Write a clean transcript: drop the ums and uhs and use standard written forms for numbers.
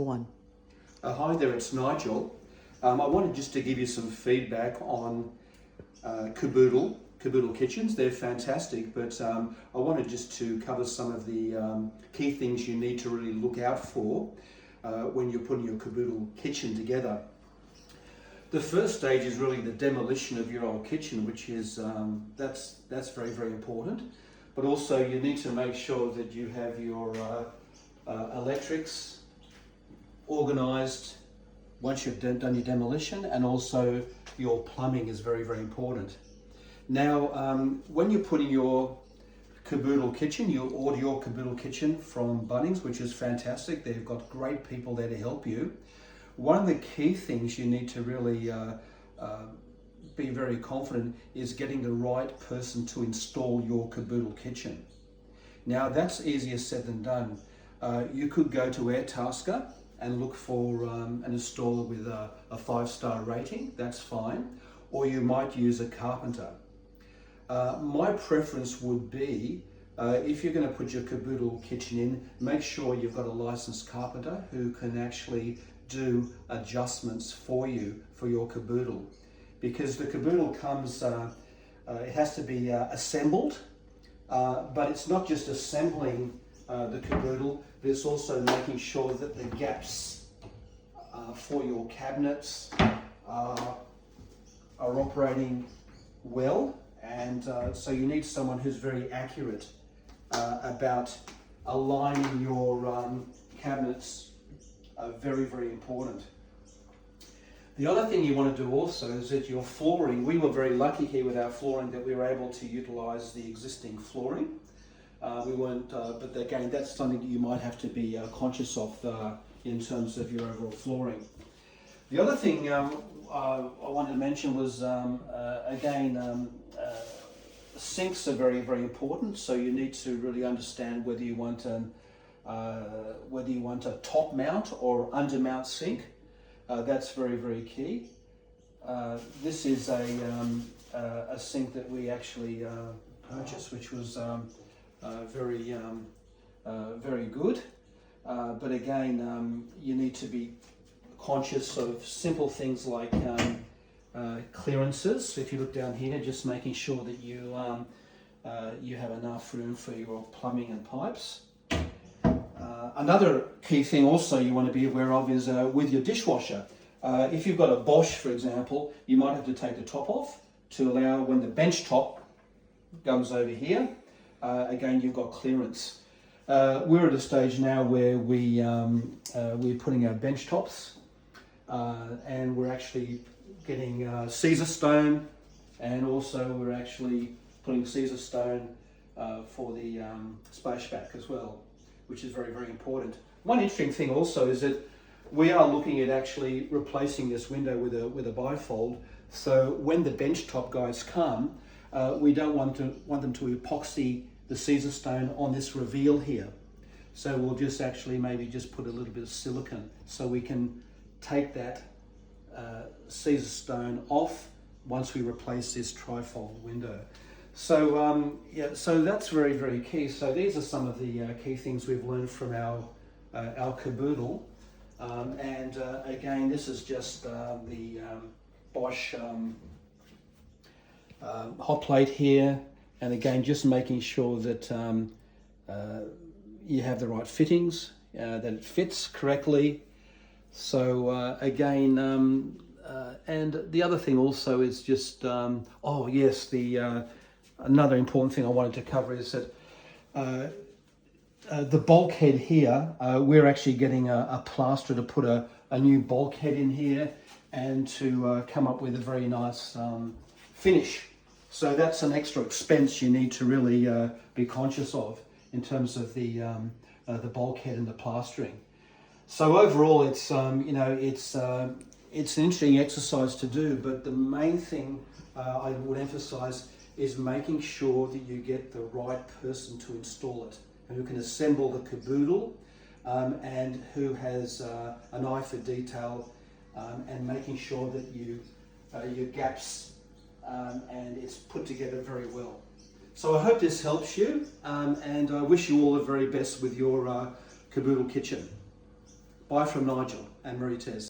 One. Hi there, it's Nigel. I wanted just to give you some feedback on Kaboodle kitchens. They're fantastic, but I wanted just to cover some of the key things you need to really look out for when you're putting your Kaboodle kitchen together. The first stage is really the demolition of your old kitchen, which is that's very, very important. But also you need to make sure that you have your electrics organised once you've done your demolition, and also your plumbing is very, very important. Now, when you're putting your Kaboodle kitchen, you'll order your Kaboodle kitchen from Bunnings, which is fantastic. They've got great people there to help you. One of the key things you need to really be very confident is getting the right person to install your Kaboodle kitchen. Now, that's easier said than done. You could go to Airtasker and look for an installer with a 5-star rating. That's fine. Or you might use a carpenter. My preference would be, if you're going to put your Kaboodle kitchen in, make sure you've got a licensed carpenter who can actually do adjustments for you for your Kaboodle. Because the Kaboodle comes, it has to be assembled, but it's not just assembling the Kaboodle, but it's also making sure that the gaps for your cabinets are operating well, and so you need someone who's very accurate about aligning your cabinets. Very, very important. The other thing you want to do also is that your flooring, we were very lucky here with our flooring that we were able to utilize the existing flooring. We weren't, but again, that's something that you might have to be conscious of in terms of your overall flooring. The other thing I wanted to mention was, sinks are very, very important. So you need to really understand whether you want a top mount or under mount sink. That's very, very key. This is a sink that we actually purchased, which was very good. But again, you need to be conscious of simple things like clearances. So if you look down here, just making sure that you have enough room for your plumbing and pipes. Another key thing also you want to be aware of is with your dishwasher. If you've got a Bosch, for example, you might have to take the top off to allow when the bench top comes over here. Again, you've got clearance. We're at a stage now where we're putting our bench tops, and we're actually getting Caesar stone, and also we're actually putting Caesar stone for the splashback as well, which is very, very important. One interesting thing also is that we are looking at actually replacing this window with a bifold. So when the bench top guys come, we don't want them to epoxy the Caesar stone on this reveal here. So we'll just actually maybe just put a little bit of silicone so we can take that Caesar stone off once we replace this trifold window. So so that's very, very key. So these are some of the key things we've learned from our Kaboodle. And again, this is just the Bosch hot plate here, and again, just making sure that you have the right fittings, that it fits correctly. So again, and the other thing also is just, oh yes, the another important thing I wanted to cover is that the bulkhead here, we're actually getting a plasterer to put a new bulkhead in here and to come up with a very nice finish. So that's an extra expense you need to really be conscious of in terms of the bulkhead and the plastering. So overall, it's it's an interesting exercise to do, but the main thing I would emphasize is making sure that you get the right person to install it, and who can assemble the Kaboodle, and who has an eye for detail, and making sure that your gaps and it's put together very well. So I hope this helps you, and I wish you all the very best with your Kaboodle kitchen. Bye from Nigel and Marie Tez.